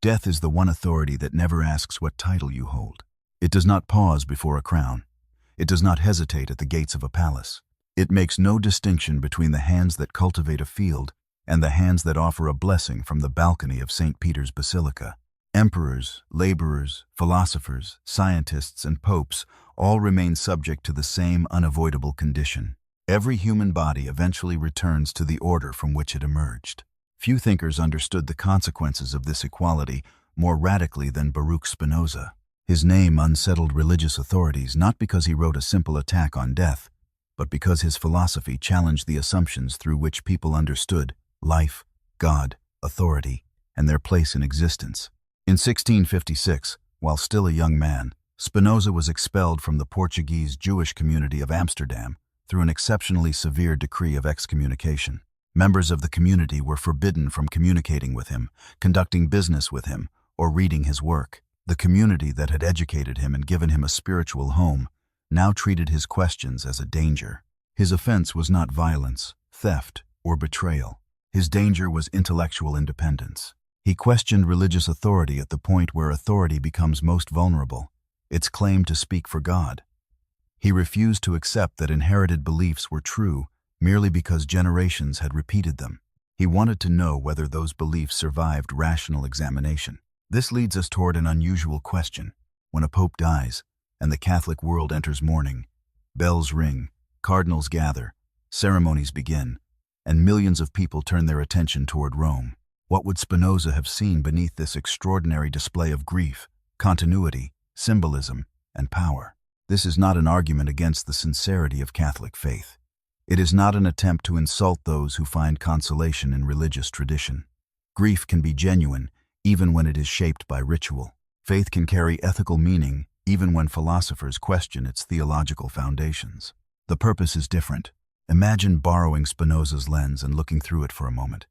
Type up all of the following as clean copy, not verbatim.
Death is the one authority that never asks what title you hold. It does not pause before a crown. It does not hesitate at the gates of a palace. It makes no distinction between the hands that cultivate a field and the hands that offer a blessing from the balcony of St. Peter's Basilica. Emperors, laborers, philosophers, scientists, and popes all remain subject to the same unavoidable condition. Every human body eventually returns to the order from which it emerged. Few thinkers understood the consequences of this equality more radically than Baruch Spinoza. His name unsettled religious authorities not because he wrote a simple attack on death, but because his philosophy challenged the assumptions through which people understood life, God, authority, and their place in existence. In 1656, while still a young man, Spinoza was expelled from the Portuguese Jewish community of Amsterdam through an exceptionally severe decree of excommunication. Members of the community were forbidden from communicating with him, conducting business with him, or reading his work. The community that had educated him and given him a spiritual home now treated his questions as a danger. His offense was not violence, theft, or betrayal. His danger was intellectual independence. He questioned religious authority at the point where authority becomes most vulnerable, its claim to speak for God. He refused to accept that inherited beliefs were true merely because generations had repeated them. He wanted to know whether those beliefs survived rational examination. This leads us toward an unusual question. When a pope dies, and the Catholic world enters mourning, bells ring, cardinals gather, ceremonies begin, and millions of people turn their attention toward Rome. What would Spinoza have seen beneath this extraordinary display of grief, continuity, symbolism, and power? This is not an argument against the sincerity of Catholic faith. It is not an attempt to insult those who find consolation in religious tradition. Grief can be genuine, even when it is shaped by ritual. Faith can carry ethical meaning, even when philosophers question its theological foundations. The purpose is different. Imagine borrowing Spinoza's lens and looking through it for a moment.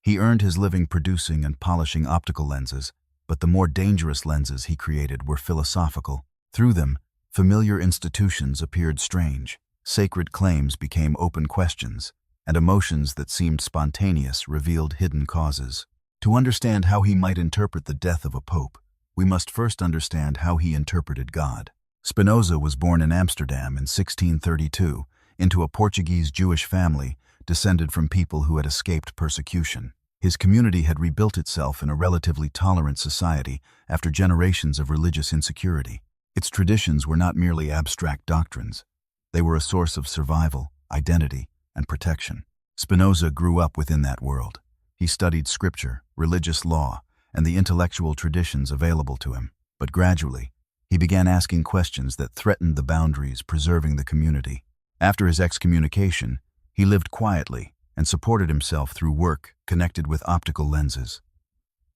He earned his living producing and polishing optical lenses, but the more dangerous lenses he created were philosophical. Through them, familiar institutions appeared strange. Sacred claims became open questions, and emotions that seemed spontaneous revealed hidden causes. To understand how he might interpret the death of a pope, we must first understand how he interpreted God. Spinoza was born in Amsterdam in 1632 into a Portuguese Jewish family descended from people who had escaped persecution. His community had rebuilt itself in a relatively tolerant society after generations of religious insecurity. Its traditions were not merely abstract doctrines. They were a source of survival, identity, and protection. Spinoza grew up within that world. He studied scripture, religious law, and the intellectual traditions available to him. But gradually, he began asking questions that threatened the boundaries preserving the community. After his excommunication, he lived quietly and supported himself through work connected with optical lenses.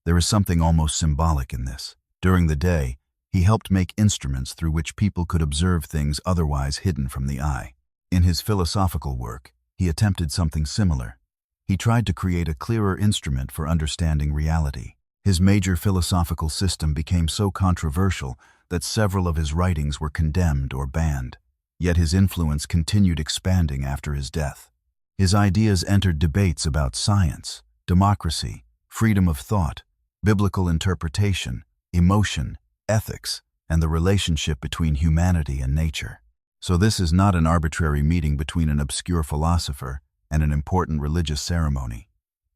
There is something almost symbolic in this. During the day, he helped make instruments through which people could observe things otherwise hidden from the eye. In his philosophical work, he attempted something similar. He tried to create a clearer instrument for understanding reality. His major philosophical system became so controversial that several of his writings were condemned or banned. Yet his influence continued expanding after his death. His ideas entered debates about science, democracy, freedom of thought, biblical interpretation, emotion, ethics, and the relationship between humanity and nature. So this is not an arbitrary meeting between an obscure philosopher and an important religious ceremony.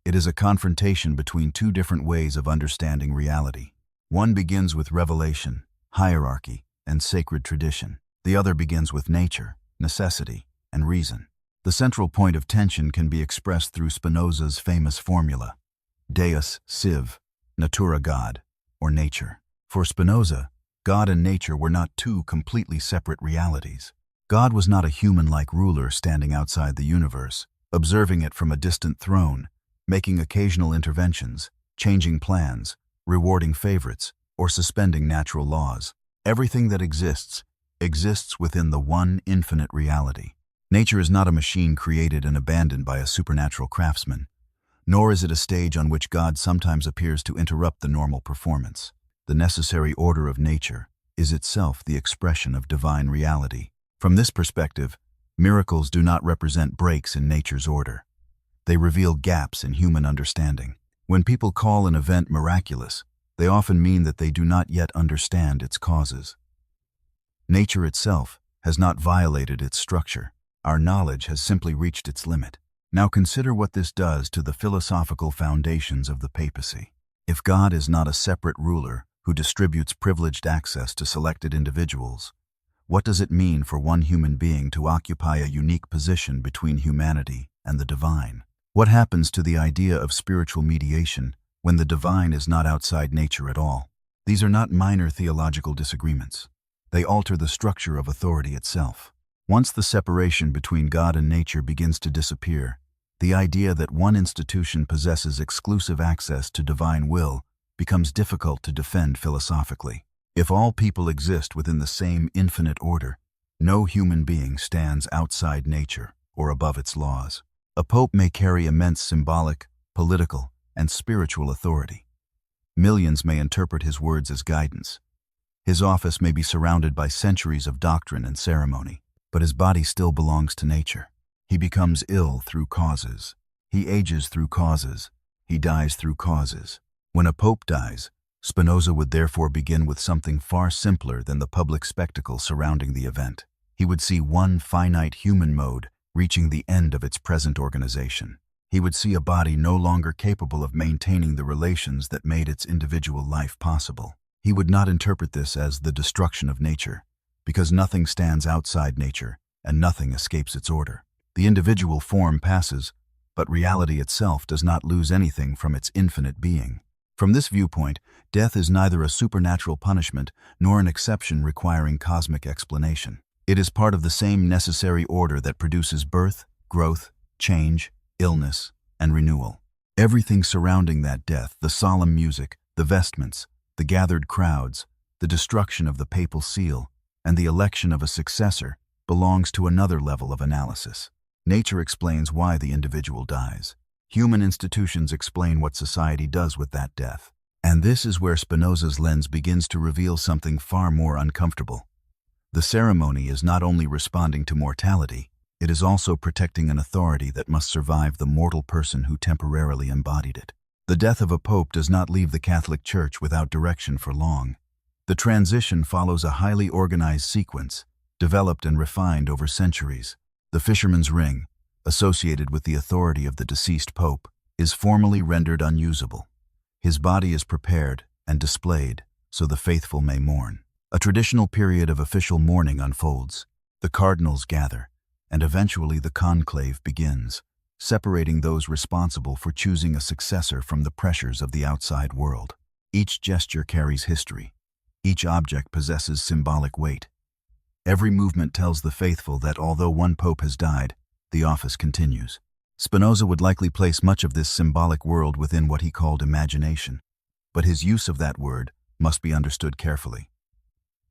It is a confrontation between two different ways of understanding reality. One begins with revelation, hierarchy, and sacred tradition. The other begins with nature, necessity, and reason. The central point of tension can be expressed through Spinoza's famous formula: Deus sive, natura God, or nature. For Spinoza, God and nature were not two completely separate realities. God was not a human-like ruler standing outside the universe, observing it from a distant throne, making occasional interventions, changing plans, rewarding favorites, or suspending natural laws. Everything that exists within the one infinite reality. Nature is not a machine created and abandoned by a supernatural craftsman, nor is it a stage on which God sometimes appears to interrupt the normal performance. The necessary order of nature is itself the expression of divine reality. From this perspective, miracles do not represent breaks in nature's order. They reveal gaps in human understanding. When people call an event miraculous, They often mean that they do not yet understand its causes. Nature itself has not violated its structure. Our knowledge has simply reached its limit. Now consider what this does to the philosophical foundations of the papacy. If God is not a separate ruler who distributes privileged access to selected individuals, what does it mean for one human being to occupy a unique position between humanity and the divine? What happens to the idea of spiritual mediation when the divine is not outside nature at all? These are not minor theological disagreements. They alter the structure of authority itself. Once the separation between God and nature begins to disappear, the idea that one institution possesses exclusive access to divine will becomes difficult to defend philosophically. If all people exist within the same infinite order, no human being stands outside nature or above its laws. A pope may carry immense symbolic, political, and spiritual authority. Millions may interpret his words as guidance. His office may be surrounded by centuries of doctrine and ceremony, but his body still belongs to nature. He becomes ill through causes. He ages through causes. He dies through causes. When a pope dies, Spinoza would therefore begin with something far simpler than the public spectacle surrounding the event. He would see one finite human mode reaching the end of its present organization. He would see a body no longer capable of maintaining the relations that made its individual life possible. He would not interpret this as the destruction of nature, because nothing stands outside nature and nothing escapes its order. The individual form passes, but reality itself does not lose anything from its infinite being. From this viewpoint, death is neither a supernatural punishment nor an exception requiring cosmic explanation. It is part of the same necessary order that produces birth, growth, change, illness, and renewal. Everything surrounding that death, the solemn music, the vestments, the gathered crowds, the destruction of the papal seal, and the election of a successor, belongs to another level of analysis. Nature explains why the individual dies. Human institutions explain what society does with that death. And this is where Spinoza's lens begins to reveal something far more uncomfortable. The ceremony is not only responding to mortality, it is also protecting an authority that must survive the mortal person who temporarily embodied it. The death of a pope does not leave the Catholic Church without direction for long. The transition follows a highly organized sequence, developed and refined over centuries. The fisherman's ring, associated with the authority of the deceased pope, is formally rendered unusable. His body is prepared and displayed so the faithful may mourn. A traditional period of official mourning unfolds. The cardinals gather, and eventually the conclave begins, separating those responsible for choosing a successor from the pressures of the outside world. Each gesture carries history. Each object possesses symbolic weight. Every movement tells the faithful that although one pope has died, the office continues. Spinoza would likely place much of this symbolic world within what he called imagination, but his use of that word must be understood carefully.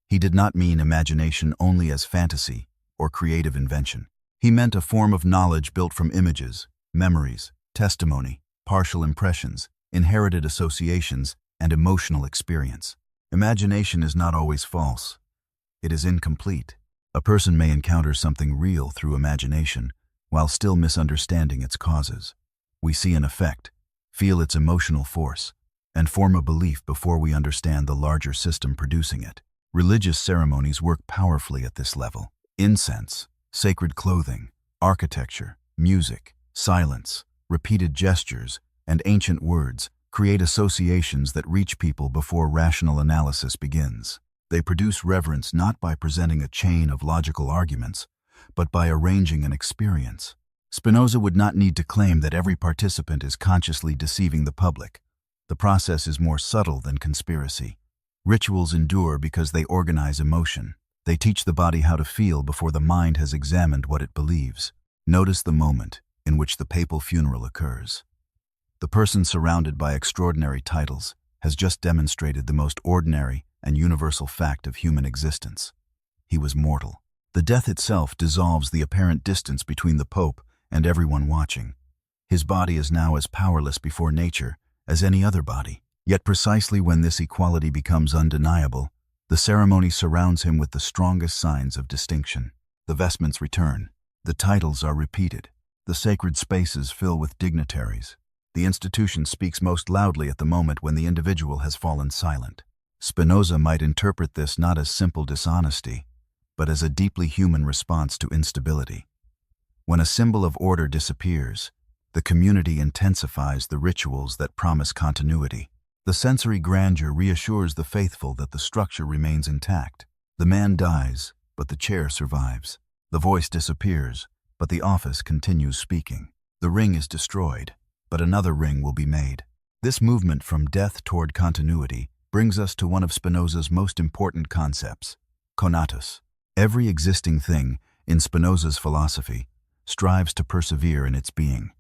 He did not mean imagination only as fantasy or creative invention. He meant a form of knowledge built from images, memories, testimony, partial impressions, inherited associations, and emotional experience. Imagination is not always false. It is incomplete. A person may encounter something real through imagination, while still misunderstanding its causes. We see an effect, feel its emotional force, and form a belief before we understand the larger system producing it. Religious ceremonies work powerfully at this level. Incense, sacred clothing, architecture, music, silence, repeated gestures, and ancient words create associations that reach people before rational analysis begins. They produce reverence not by presenting a chain of logical arguments, but by arranging an experience. Spinoza would not need to claim that every participant is consciously deceiving the public. The process is more subtle than conspiracy. Rituals endure because they organize emotion. They teach the body how to feel before the mind has examined what it believes. Notice the moment in which the papal funeral occurs. The person surrounded by extraordinary titles has just demonstrated the most ordinary and universal fact of human existence. He was mortal. The death itself dissolves the apparent distance between the Pope and everyone watching. His body is now as powerless before nature as any other body. Yet precisely when this equality becomes undeniable, the ceremony surrounds him with the strongest signs of distinction. The vestments return. The titles are repeated. The sacred spaces fill with dignitaries. The institution speaks most loudly at the moment when the individual has fallen silent. Spinoza might interpret this not as simple dishonesty, but as a deeply human response to instability. When a symbol of order disappears, the community intensifies the rituals that promise continuity. The sensory grandeur reassures the faithful that the structure remains intact. The man dies, but the chair survives. The voice disappears, but the office continues speaking. The ring is destroyed, but another ring will be made. This movement from death toward continuity brings us to one of Spinoza's most important concepts, Conatus. Every existing thing, in Spinoza's philosophy, strives to persevere in its being.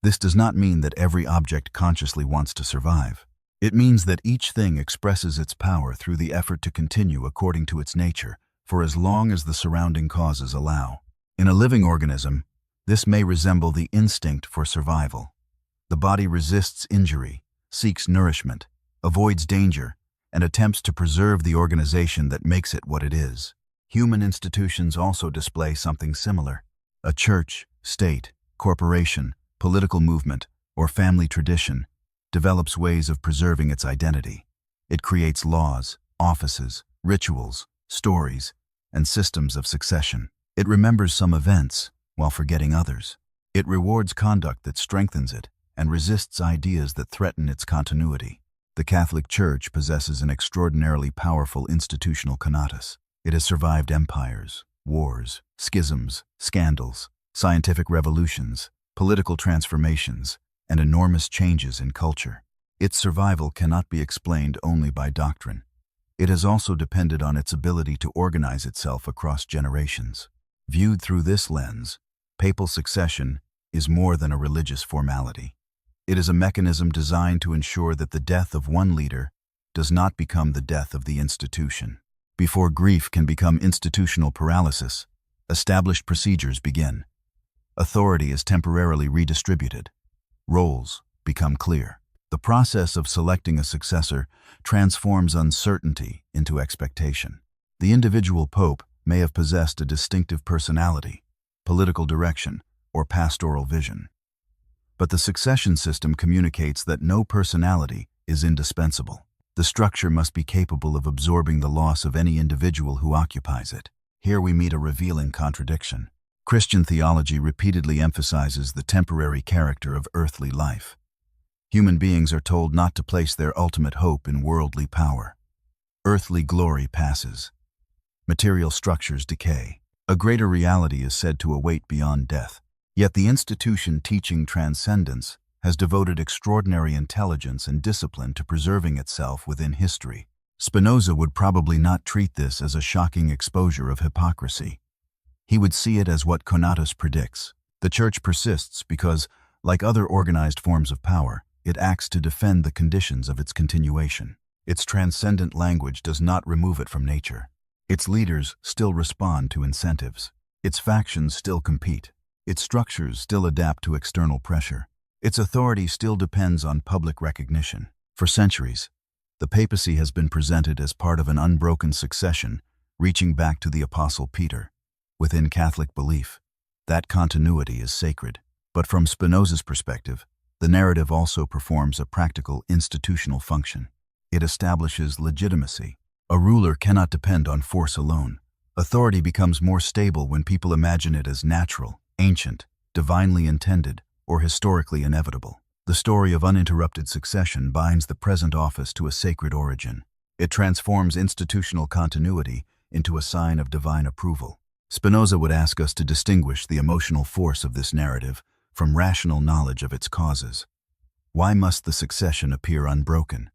This does not mean that every object consciously wants to survive. It means that each thing expresses its power through the effort to continue according to its nature, for as long as the surrounding causes allow. In a living organism, this may resemble the instinct for survival. The body resists injury, seeks nourishment, avoids danger, and attempts to preserve the organization that makes it what it is. Human institutions also display something similar. A church, state, corporation, political movement, or family tradition develops ways of preserving its identity. It creates laws, offices, rituals, stories, and systems of succession. It remembers some events while forgetting others. It rewards conduct that strengthens it and resists ideas that threaten its continuity. The Catholic Church possesses an extraordinarily powerful institutional conatus. It has survived empires, wars, schisms, scandals, scientific revolutions, political transformations, and enormous changes in culture. Its survival cannot be explained only by doctrine. It has also depended on its ability to organize itself across generations. Viewed through this lens, papal succession is more than a religious formality. It is a mechanism designed to ensure that the death of one leader does not become the death of the institution. Before grief can become institutional paralysis, established procedures begin. Authority is temporarily redistributed. Roles become clear. The process of selecting a successor transforms uncertainty into expectation. The individual pope may have possessed a distinctive personality, political direction, or pastoral vision. But the succession system communicates that no personality is indispensable. The structure must be capable of absorbing the loss of any individual who occupies it. Here we meet a revealing contradiction. Christian theology repeatedly emphasizes the temporary character of earthly life. Human beings are told not to place their ultimate hope in worldly power. Earthly glory passes. Material structures decay. A greater reality is said to await beyond death. Yet the institution teaching transcendence has devoted extraordinary intelligence and discipline to preserving itself within history. Spinoza would probably not treat this as a shocking exposure of hypocrisy. He would see it as what Conatus predicts. The Church persists because, like other organized forms of power, it acts to defend the conditions of its continuation. Its transcendent language does not remove it from nature. Its leaders still respond to incentives. Its factions still compete. Its structures still adapt to external pressure. Its authority still depends on public recognition. For centuries, the papacy has been presented as part of an unbroken succession reaching back to the Apostle Peter. Within Catholic belief, that continuity is sacred. But from Spinoza's perspective, the narrative also performs a practical institutional function. It establishes legitimacy. A ruler cannot depend on force alone. Authority becomes more stable when people imagine it as natural, ancient, divinely intended, or historically inevitable. The story of uninterrupted succession binds the present office to a sacred origin. It transforms institutional continuity into a sign of divine approval. Spinoza would ask us to distinguish the emotional force of this narrative from rational knowledge of its causes. Why must the succession appear unbroken?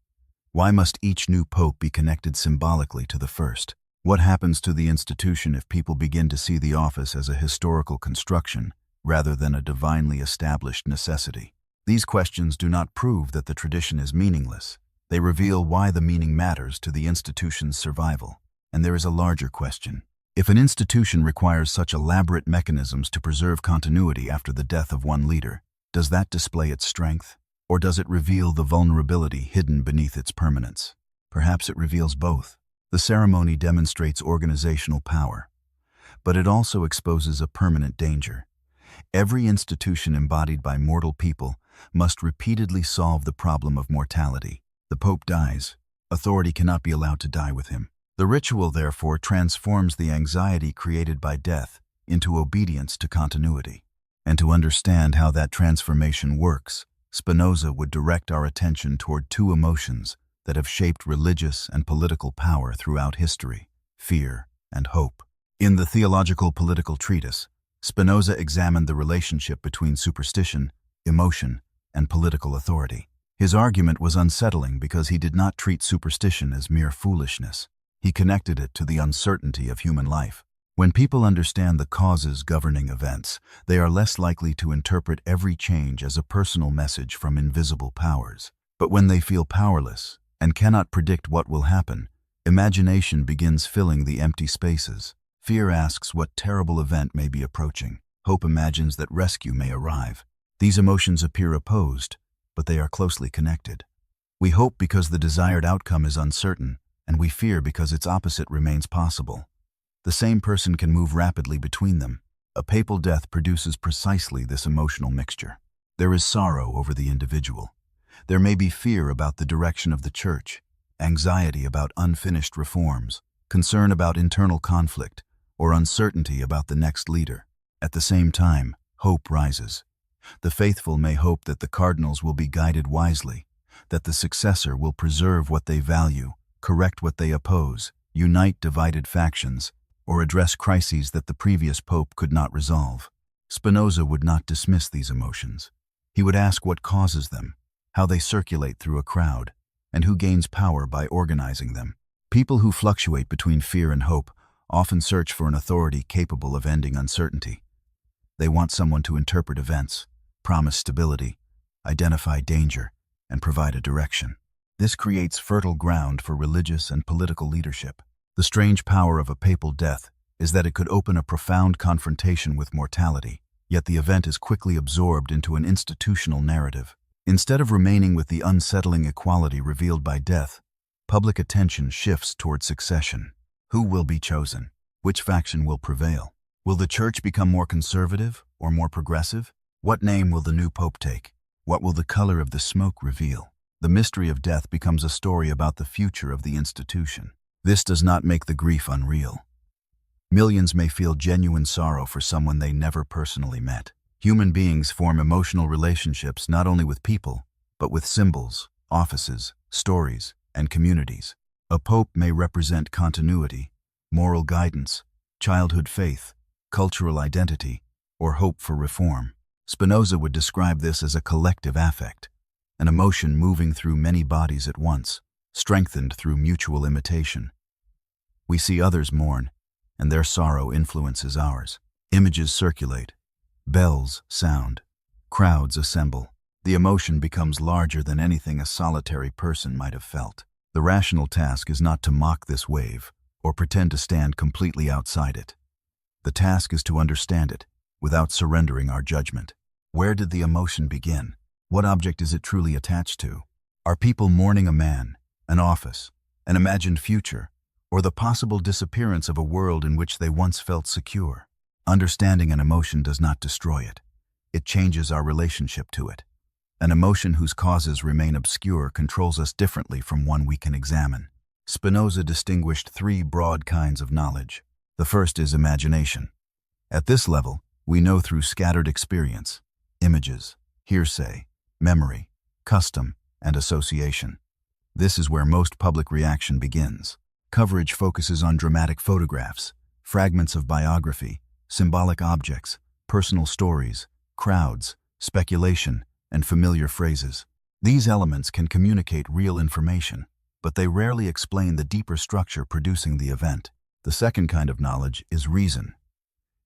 Why must each new pope be connected symbolically to the first? What happens to the institution if people begin to see the office as a historical construction rather than a divinely established necessity? These questions do not prove that the tradition is meaningless. They reveal why the meaning matters to the institution's survival. And there is a larger question. If an institution requires such elaborate mechanisms to preserve continuity after the death of one leader, does that display its strength? Or does it reveal the vulnerability hidden beneath its permanence? Perhaps it reveals both. The ceremony demonstrates organizational power, but it also exposes a permanent danger. Every institution embodied by mortal people must repeatedly solve the problem of mortality. The Pope dies. Authority cannot be allowed to die with him. The ritual, therefore, transforms the anxiety created by death into obedience to continuity. And to understand how that transformation works, Spinoza would direct our attention toward two emotions that have shaped religious and political power throughout history: fear and hope. In the theological political treatise, Spinoza examined the relationship between superstition, emotion, and political authority. His argument was unsettling because he did not treat superstition as mere foolishness. He connected it to the uncertainty of human life. When people understand the causes governing events, they are less likely to interpret every change as a personal message from invisible powers. But when they feel powerless and cannot predict what will happen, imagination begins filling the empty spaces. Fear asks what terrible event may be approaching. Hope imagines that rescue may arrive. These emotions appear opposed, but they are closely connected. We hope because the desired outcome is uncertain, and we fear because its opposite remains possible. The same person can move rapidly between them. A papal death produces precisely this emotional mixture. There is sorrow over the individual. There may be fear about the direction of the church, anxiety about unfinished reforms, concern about internal conflict, or uncertainty about the next leader. At the same time, hope rises. The faithful may hope that the cardinals will be guided wisely, that the successor will preserve what they value, correct what they oppose, unite divided factions, or address crises that the previous pope could not resolve. Spinoza would not dismiss these emotions. He would ask what causes them, how they circulate through a crowd, and who gains power by organizing them. People who fluctuate between fear and hope often search for an authority capable of ending uncertainty. They want someone to interpret events, promise stability, identify danger, and provide a direction. This creates fertile ground for religious and political leadership. The strange power of a papal death is that it could open a profound confrontation with mortality, yet the event is quickly absorbed into an institutional narrative. Instead of remaining with the unsettling equality revealed by death, public attention shifts toward succession. Who will be chosen? Which faction will prevail? Will the church become more conservative or more progressive? What name will the new pope take? What will the color of the smoke reveal? The mystery of death becomes a story about the future of the institution. This does not make the grief unreal. Millions may feel genuine sorrow for someone they never personally met. Human beings form emotional relationships not only with people, but with symbols, offices, stories, and communities. A pope may represent continuity, moral guidance, childhood faith, cultural identity, or hope for reform. Spinoza would describe this as a collective affect, an emotion moving through many bodies at once, strengthened through mutual imitation. We see others mourn, and their sorrow influences ours. Images circulate, bells sound, crowds assemble. The emotion becomes larger than anything a solitary person might have felt. The rational task is not to mock this wave or pretend to stand completely outside it. The task is to understand it without surrendering our judgment. Where did the emotion begin? What object is it truly attached to? Are people mourning a man, an office, an imagined future, or the possible disappearance of a world in which they once felt secure? Understanding an emotion does not destroy it. It changes our relationship to it. An emotion whose causes remain obscure controls us differently from one we can examine. Spinoza distinguished three broad kinds of knowledge. The first is imagination. At this level, we know through scattered experience, images, hearsay, memory, custom, and association. This is where most public reaction begins. Coverage focuses on dramatic photographs, fragments of biography, symbolic objects, personal stories, crowds, speculation, and familiar phrases. These elements can communicate real information, but they rarely explain the deeper structure producing the event. The second kind of knowledge is reason.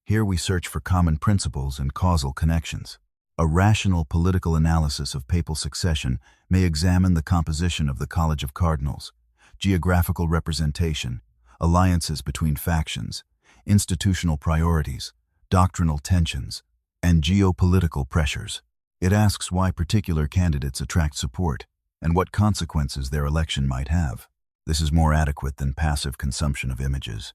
Here we search for common principles and causal connections. A rational political analysis of papal succession may examine the composition of the College of Cardinals, geographical representation, alliances between factions, institutional priorities, doctrinal tensions, and geopolitical pressures. It asks why particular candidates attract support and what consequences their election might have. This is more adequate than passive consumption of images.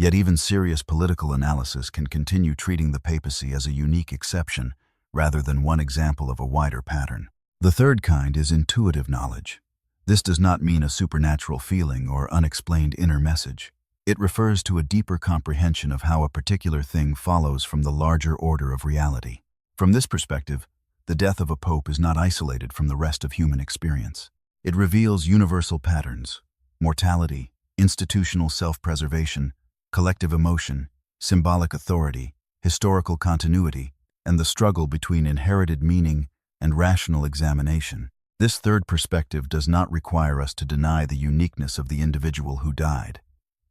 Yet even serious political analysis can continue treating the papacy as a unique exception rather than one example of a wider pattern. The third kind is intuitive knowledge. This does not mean a supernatural feeling or unexplained inner message. It refers to a deeper comprehension of how a particular thing follows from the larger order of reality. From this perspective, the death of a pope is not isolated from the rest of human experience. It reveals universal patterns: mortality, institutional self-preservation, collective emotion, symbolic authority, historical continuity, and the struggle between inherited meaning and rational examination. This third perspective does not require us to deny the uniqueness of the individual who died.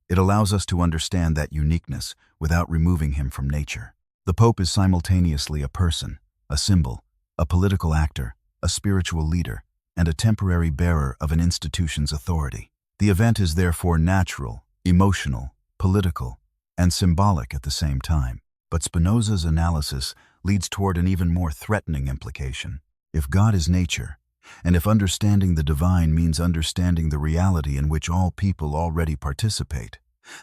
It allows us to understand that uniqueness without removing him from nature. The Pope is simultaneously a person, a symbol, a political actor, a spiritual leader, and a temporary bearer of an institution's authority. The event is therefore natural, emotional, political, and symbolic at the same time. But Spinoza's analysis leads toward an even more threatening implication. If God is nature, and if understanding the divine means understanding the reality in which all people already participate,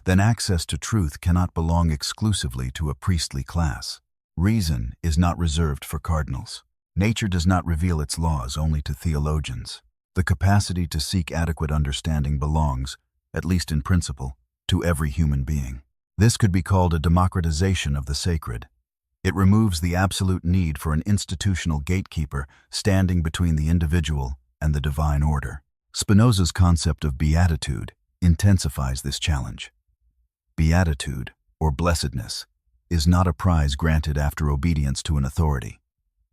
then access to truth cannot belong exclusively to a priestly class. Reason is not reserved for cardinals. Nature does not reveal its laws only to theologians. The capacity to seek adequate understanding belongs, at least in principle, to every human being. This could be called a democratization of the sacred. It removes the absolute need for an institutional gatekeeper standing between the individual and the divine order. Spinoza's concept of beatitude intensifies this challenge. Beatitude, or blessedness, is not a prize granted after obedience to an authority.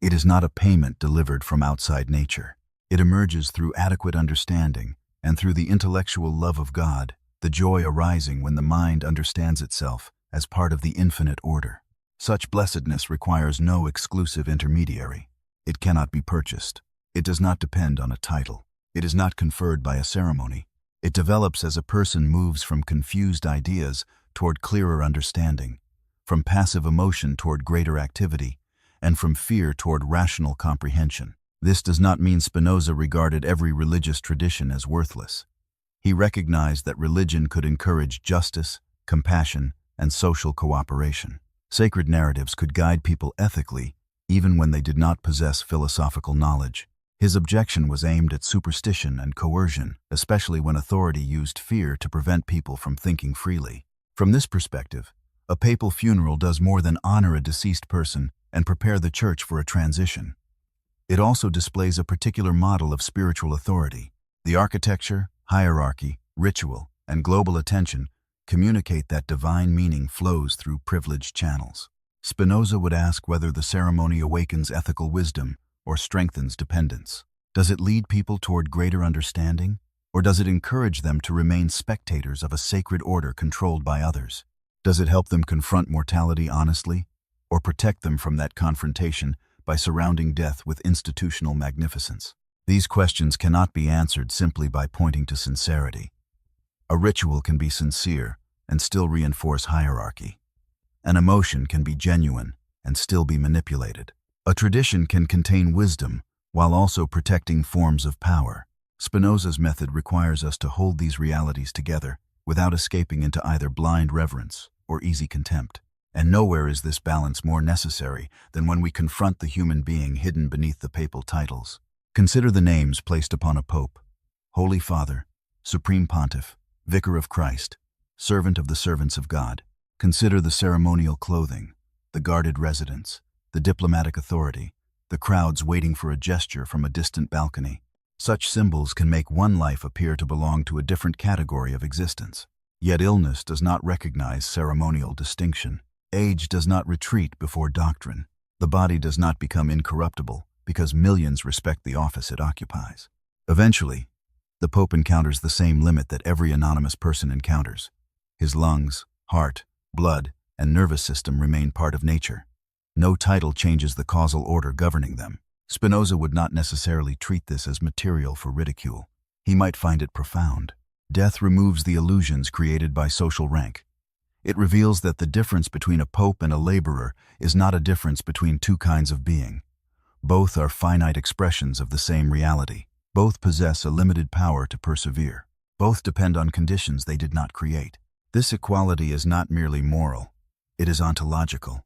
It is not a payment delivered from outside nature. It emerges through adequate understanding and through the intellectual love of God, the joy arising when the mind understands itself as part of the infinite order. Such blessedness requires no exclusive intermediary. It cannot be purchased. It does not depend on a title. It is not conferred by a ceremony. It develops as a person moves from confused ideas toward clearer understanding, from passive emotion toward greater activity, and from fear toward rational comprehension. This does not mean Spinoza regarded every religious tradition as worthless. He recognized that religion could encourage justice, compassion, and social cooperation. Sacred narratives could guide people ethically, even when they did not possess philosophical knowledge. His objection was aimed at superstition and coercion, especially when authority used fear to prevent people from thinking freely. From this perspective, a papal funeral does more than honor a deceased person and prepare the church for a transition. It also displays a particular model of spiritual authority. The architecture, hierarchy, ritual, and global attention communicate that divine meaning flows through privileged channels. Spinoza would ask whether the ceremony awakens ethical wisdom or strengthens dependence. Does it lead people toward greater understanding, or does it encourage them to remain spectators of a sacred order controlled by others? Does it help them confront mortality honestly, or protect them from that confrontation by surrounding death with institutional magnificence? These questions cannot be answered simply by pointing to sincerity. A ritual can be sincere and still reinforce hierarchy. An emotion can be genuine and still be manipulated. A tradition can contain wisdom while also protecting forms of power. Spinoza's method requires us to hold these realities together without escaping into either blind reverence or easy contempt. And nowhere is this balance more necessary than when we confront the human being hidden beneath the papal titles. Consider the names placed upon a pope: Holy Father, Supreme Pontiff, Vicar of Christ, Servant of the Servants of God. Consider the ceremonial clothing, the guarded residence, the diplomatic authority, the crowds waiting for a gesture from a distant balcony. Such symbols can make one life appear to belong to a different category of existence. Yet illness does not recognize ceremonial distinction. Age does not retreat before doctrine. The body does not become incorruptible because millions respect the office it occupies. Eventually, the Pope encounters the same limit that every anonymous person encounters. His lungs, heart, blood, and nervous system remain part of nature. No title changes the causal order governing them. Spinoza would not necessarily treat this as material for ridicule. He might find it profound. Death removes the illusions created by social rank. It reveals that the difference between a pope and a laborer is not a difference between two kinds of being. Both are finite expressions of the same reality. Both possess a limited power to persevere. Both depend on conditions they did not create. This equality is not merely moral, it is ontological.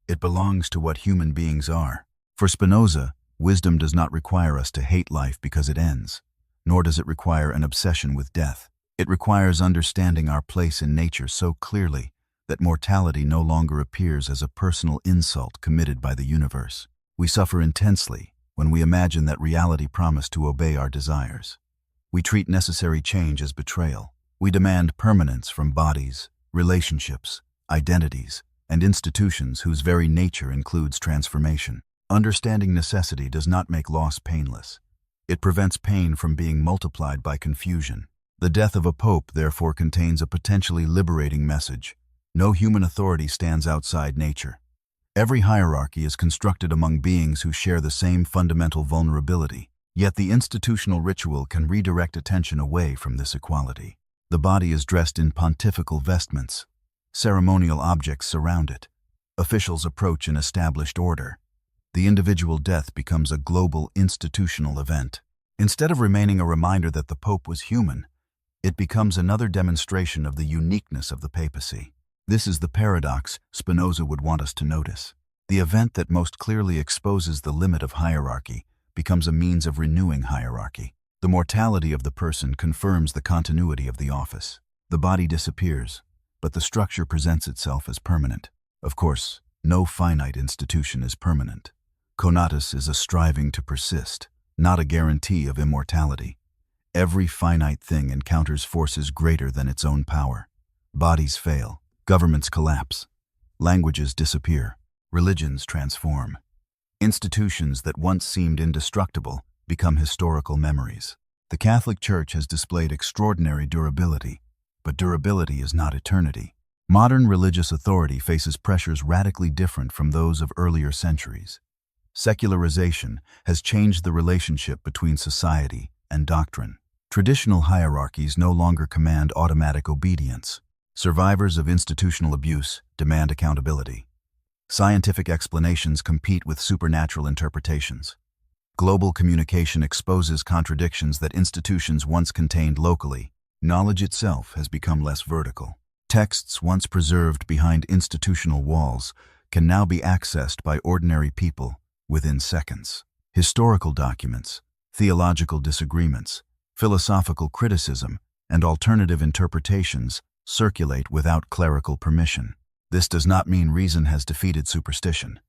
It belongs to what human beings are. For Spinoza, wisdom does not require us to hate life because it ends, nor does it require an obsession with death. It requires understanding our place in nature so clearly that mortality no longer appears as a personal insult committed by the universe. We suffer intensely when we imagine that reality promised to obey our desires. We treat necessary change as betrayal. We demand permanence from bodies, relationships, identities, and institutions whose very nature includes transformation. Understanding necessity does not make loss painless. It prevents pain from being multiplied by confusion. The death of a pope therefore contains a potentially liberating message. No human authority stands outside nature. Every hierarchy is constructed among beings who share the same fundamental vulnerability. Yet the institutional ritual can redirect attention away from this equality. The body is dressed in pontifical vestments. Ceremonial objects surround it. Officials approach an established order. The individual death becomes a global institutional event. Instead of remaining a reminder that the Pope was human, it becomes another demonstration of the uniqueness of the papacy. This is the paradox Spinoza would want us to notice. The event that most clearly exposes the limit of hierarchy becomes a means of renewing hierarchy. The mortality of the person confirms the continuity of the office. The body disappears, but the structure presents itself as permanent. Of course, no finite institution is permanent. Conatus is a striving to persist, not a guarantee of immortality. Every finite thing encounters forces greater than its own power. Bodies fail, governments collapse, languages disappear, religions transform. Institutions that once seemed indestructible become historical memories. The Catholic Church has displayed extraordinary durability, but durability is not eternity. Modern religious authority faces pressures radically different from those of earlier centuries. Secularization has changed the relationship between society and doctrine. Traditional hierarchies no longer command automatic obedience. Survivors of institutional abuse demand accountability. Scientific explanations compete with supernatural interpretations. Global communication exposes contradictions that institutions once contained locally. Knowledge itself has become less vertical. Texts once preserved behind institutional walls can now be accessed by ordinary people within seconds. Historical documents, theological disagreements, philosophical criticism, and alternative interpretations circulate without clerical permission. This does not mean reason has defeated superstition.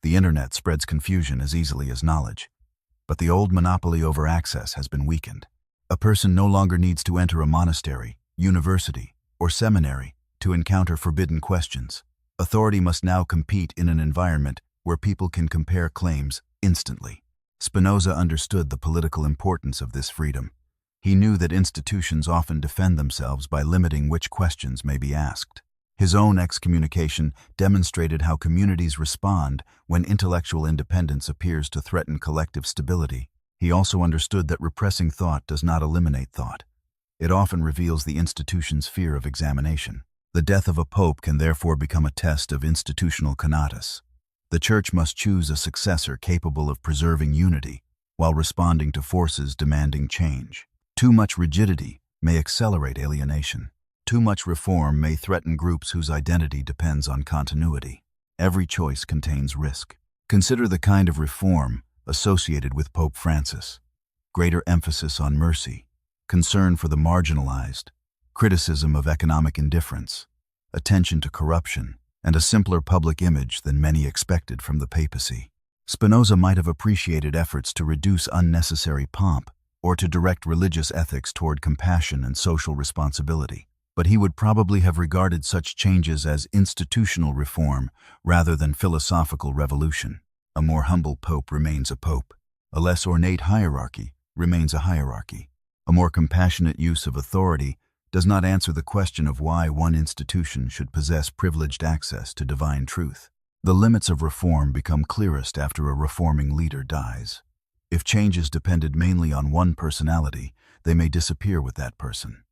The internet spreads confusion as easily as knowledge. But the old monopoly over access has been weakened. A person no longer needs to enter a monastery, university, or seminary to encounter forbidden questions. Authority must now compete in an environment where people can compare claims instantly. Spinoza understood the political importance of this freedom. He knew that institutions often defend themselves by limiting which questions may be asked. His own excommunication demonstrated how communities respond when intellectual independence appears to threaten collective stability. He also understood that repressing thought does not eliminate thought. It often reveals the institution's fear of examination. The death of a pope can therefore become a test of institutional conatus. The Church must choose a successor capable of preserving unity while responding to forces demanding change. Too much rigidity may accelerate alienation. Too much reform may threaten groups whose identity depends on continuity. Every choice contains risk. Consider the kind of reform associated with Pope Francis. Greater emphasis on mercy, concern for the marginalized, criticism of economic indifference, attention to corruption, and a simpler public image than many expected from the papacy. Spinoza might have appreciated efforts to reduce unnecessary pomp or to direct religious ethics toward compassion and social responsibility. But he would probably have regarded such changes as institutional reform rather than philosophical revolution. A more humble pope remains a pope. A less ornate hierarchy remains a hierarchy. A more compassionate use of authority does not answer the question of why one institution should possess privileged access to divine truth. The limits of reform become clearest after a reforming leader dies. If changes depended mainly on one personality, they may disappear with that person.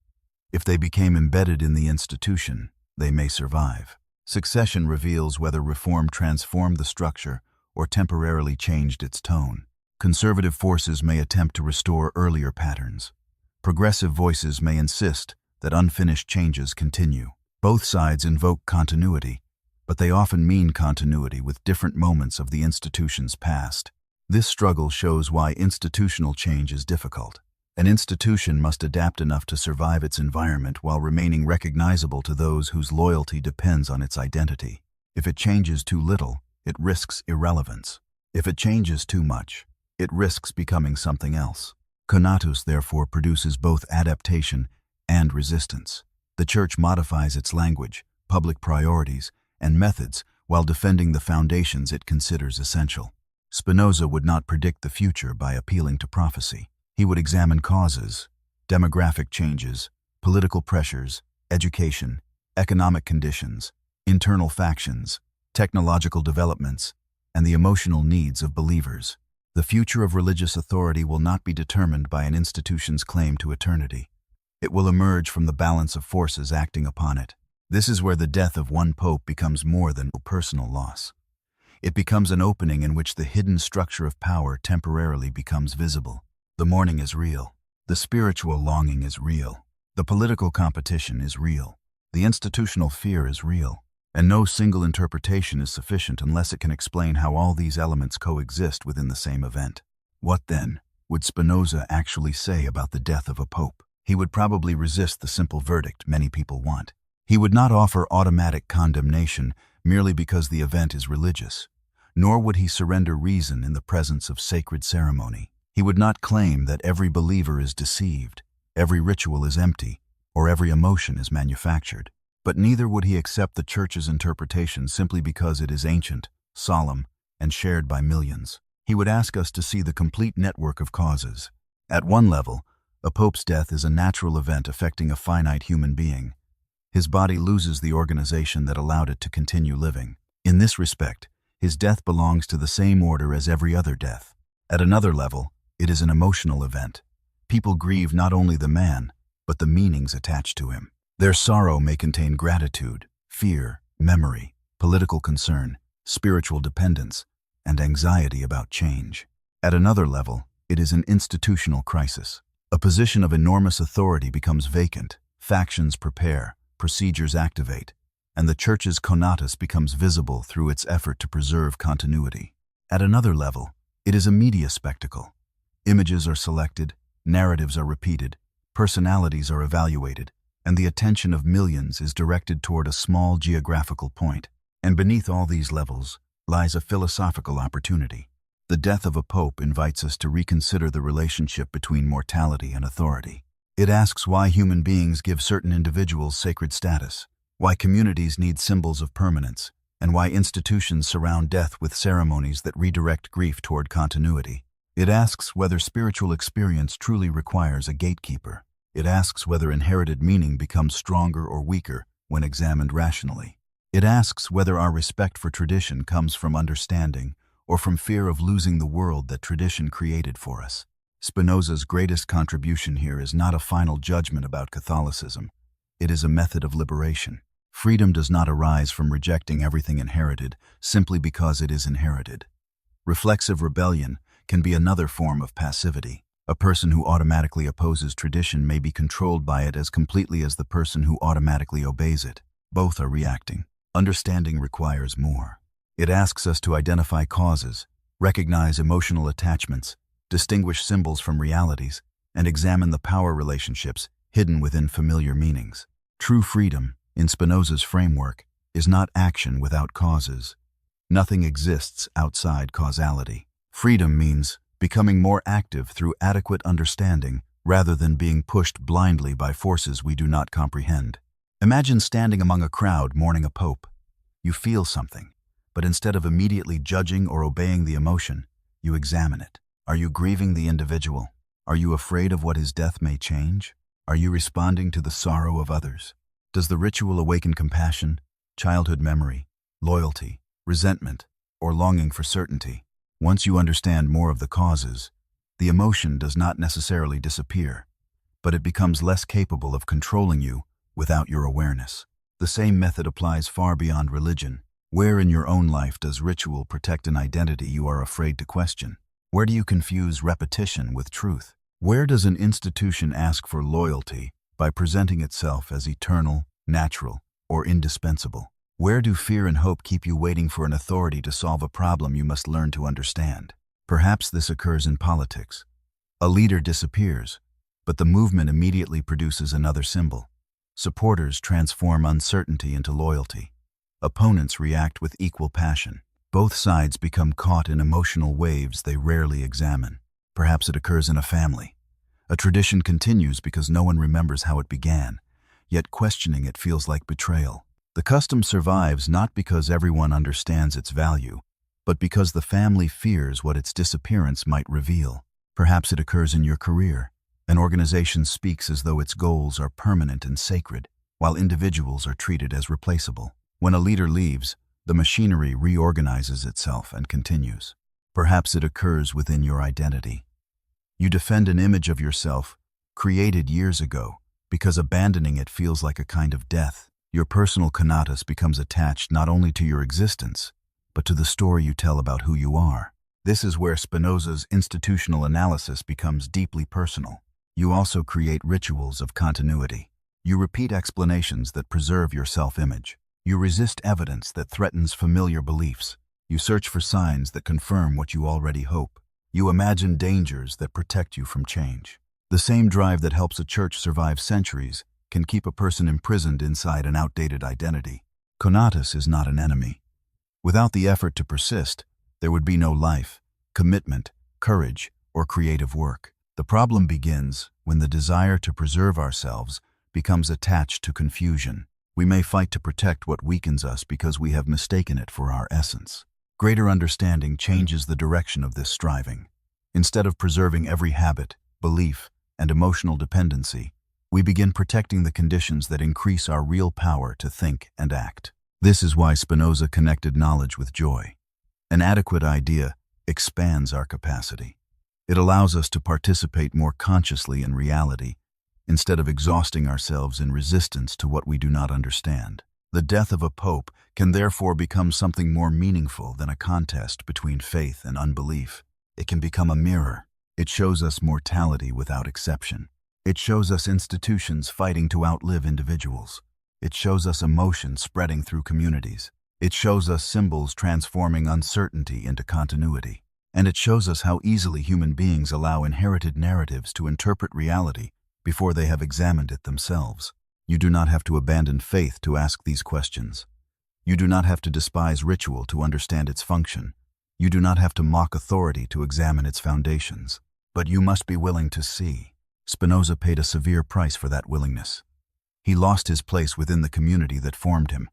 If they became embedded in the institution, they may survive. Succession reveals whether reform transformed the structure or temporarily changed its tone. Conservative forces may attempt to restore earlier patterns. Progressive voices may insist that unfinished changes continue. Both sides invoke continuity, but they often mean continuity with different moments of the institution's past. This struggle shows why institutional change is difficult. An institution must adapt enough to survive its environment while remaining recognizable to those whose loyalty depends on its identity. If it changes too little, it risks irrelevance. If it changes too much, it risks becoming something else. Conatus, therefore, produces both adaptation and resistance. The Church modifies its language, public priorities, and methods while defending the foundations it considers essential. Spinoza would not predict the future by appealing to prophecy. He would examine causes, demographic changes, political pressures, education, economic conditions, internal factions, technological developments, and the emotional needs of believers. The future of religious authority will not be determined by an institution's claim to eternity. It will emerge from the balance of forces acting upon it. This is where the death of one pope becomes more than a personal loss. It becomes an opening in which the hidden structure of power temporarily becomes visible. The mourning is real. The spiritual longing is real. The political competition is real. The institutional fear is real. And no single interpretation is sufficient unless it can explain how all these elements coexist within the same event. What then would Spinoza actually say about the death of a pope? He would probably resist the simple verdict many people want. He would not offer automatic condemnation merely because the event is religious, nor would he surrender reason in the presence of sacred ceremony. He would not claim that every believer is deceived, every ritual is empty, or every emotion is manufactured. But neither would he accept the Church's interpretation simply because it is ancient, solemn, and shared by millions. He would ask us to see the complete network of causes. At one level, a pope's death is a natural event affecting a finite human being. His body loses the organization that allowed it to continue living. In this respect, his death belongs to the same order as every other death. At another level, it is an emotional event. People grieve not only the man, but the meanings attached to him. Their sorrow may contain gratitude, fear, memory, political concern, spiritual dependence, and anxiety about change. At another level, it is an institutional crisis. A position of enormous authority becomes vacant, factions prepare, procedures activate, and the Church's Conatus becomes visible through its effort to preserve continuity. At another level, it is a media spectacle. Images are selected, narratives are repeated, personalities are evaluated, and the attention of millions is directed toward a small geographical point. And beneath all these levels lies a philosophical opportunity. The death of a pope invites us to reconsider the relationship between mortality and authority. It asks why human beings give certain individuals sacred status, why communities need symbols of permanence, and why institutions surround death with ceremonies that redirect grief toward continuity. It asks whether spiritual experience truly requires a gatekeeper. It asks whether inherited meaning becomes stronger or weaker when examined rationally. It asks whether our respect for tradition comes from understanding or from fear of losing the world that tradition created for us. Spinoza's greatest contribution here is not a final judgment about Catholicism. It is a method of liberation. Freedom does not arise from rejecting everything inherited simply because it is inherited. Reflexive rebellion can be another form of passivity. A person who automatically opposes tradition may be controlled by it as completely as the person who automatically obeys it. Both are reacting. Understanding requires more. It asks us to identify causes, recognize emotional attachments, distinguish symbols from realities, and examine the power relationships hidden within familiar meanings. True freedom, in Spinoza's framework, is not action without causes. Nothing exists outside causality. Freedom means becoming more active through adequate understanding rather than being pushed blindly by forces we do not comprehend. Imagine standing among a crowd mourning a pope. You feel something, but instead of immediately judging or obeying the emotion, you examine it. Are you grieving the individual? Are you afraid of what his death may change? Are you responding to the sorrow of others? Does the ritual awaken compassion, childhood memory, loyalty, resentment, or longing for certainty? Once you understand more of the causes, the emotion does not necessarily disappear, but it becomes less capable of controlling you without your awareness. The same method applies far beyond religion. Where in your own life does ritual protect an identity you are afraid to question? Where do you confuse repetition with truth? Where does an institution ask for loyalty by presenting itself as eternal, natural, or indispensable. Where do fear and hope keep you waiting for an authority to solve a problem you must learn to understand? Perhaps this occurs in politics. A leader disappears, but the movement immediately produces another symbol. Supporters transform uncertainty into loyalty. Opponents react with equal passion. Both sides become caught in emotional waves they rarely examine. Perhaps it occurs in a family. A tradition continues because no one remembers how it began, yet questioning it feels like betrayal. The custom survives not because everyone understands its value, but because the family fears what its disappearance might reveal. Perhaps it occurs in your career. An organization speaks as though its goals are permanent and sacred, while individuals are treated as replaceable. When a leader leaves, the machinery reorganizes itself and continues. Perhaps it occurs within your identity. You defend an image of yourself, created years ago, because abandoning it feels like a kind of death. Your personal Conatus becomes attached not only to your existence, but to the story you tell about who you are. This is where Spinoza's institutional analysis becomes deeply personal. You also create rituals of continuity. You repeat explanations that preserve your self-image. You resist evidence that threatens familiar beliefs. You search for signs that confirm what you already hope. You imagine dangers that protect you from change. The same drive that helps a church survive centuries can keep a person imprisoned inside an outdated identity. Conatus is not an enemy. Without the effort to persist, there would be no life, commitment, courage, or creative work. The problem begins when the desire to preserve ourselves becomes attached to confusion. We may fight to protect what weakens us because we have mistaken it for our essence. Greater understanding changes the direction of this striving. Instead of preserving every habit, belief, and emotional dependency, we begin protecting the conditions that increase our real power to think and act. This is why Spinoza connected knowledge with joy. An adequate idea expands our capacity. It allows us to participate more consciously in reality, instead of exhausting ourselves in resistance to what we do not understand. The death of a pope can therefore become something more meaningful than a contest between faith and unbelief. It can become a mirror. It shows us mortality without exception. It shows us institutions fighting to outlive individuals. It shows us emotion spreading through communities. It shows us symbols transforming uncertainty into continuity. And it shows us how easily human beings allow inherited narratives to interpret reality before they have examined it themselves. You do not have to abandon faith to ask these questions. You do not have to despise ritual to understand its function. You do not have to mock authority to examine its foundations. But you must be willing to see. Spinoza paid a severe price for that willingness. He lost his place within the community that formed him,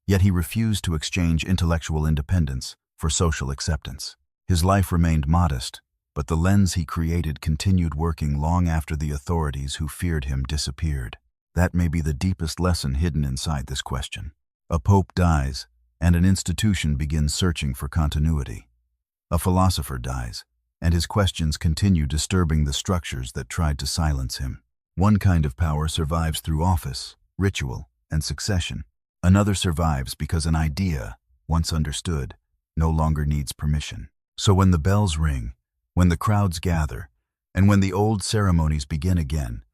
yet he refused to exchange intellectual independence for social acceptance. His life remained modest, but the lens he created continued working long after the authorities who feared him disappeared. That may be the deepest lesson hidden inside this question. A pope dies, and an institution begins searching for continuity. A philosopher dies, and his questions continue disturbing the structures that tried to silence him. One kind of power survives through office, ritual, and succession. Another survives because an idea, once understood, no longer needs permission. So when the bells ring, when the crowds gather, and when the old ceremonies begin again,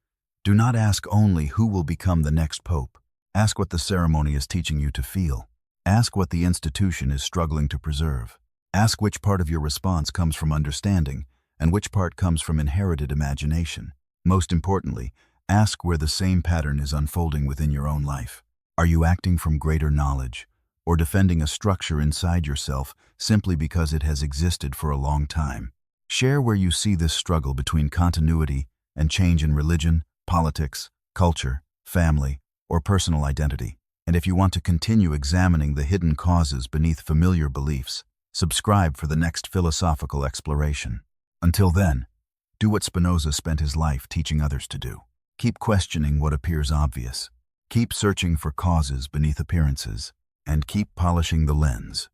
do not ask only who will become the next pope. Ask what the ceremony is teaching you to feel. Ask what the institution is struggling to preserve. Ask which part of your response comes from understanding and which part comes from inherited imagination. Most importantly, ask where the same pattern is unfolding within your own life. Are you acting from greater knowledge or defending a structure inside yourself simply because it has existed for a long time? Share where you see this struggle between continuity and change in religion, politics, culture, family, or personal identity. And if you want to continue examining the hidden causes beneath familiar beliefs, subscribe for the next philosophical exploration. Until then, do what Spinoza spent his life teaching others to do. Keep questioning what appears obvious. Keep searching for causes beneath appearances, and keep polishing the lens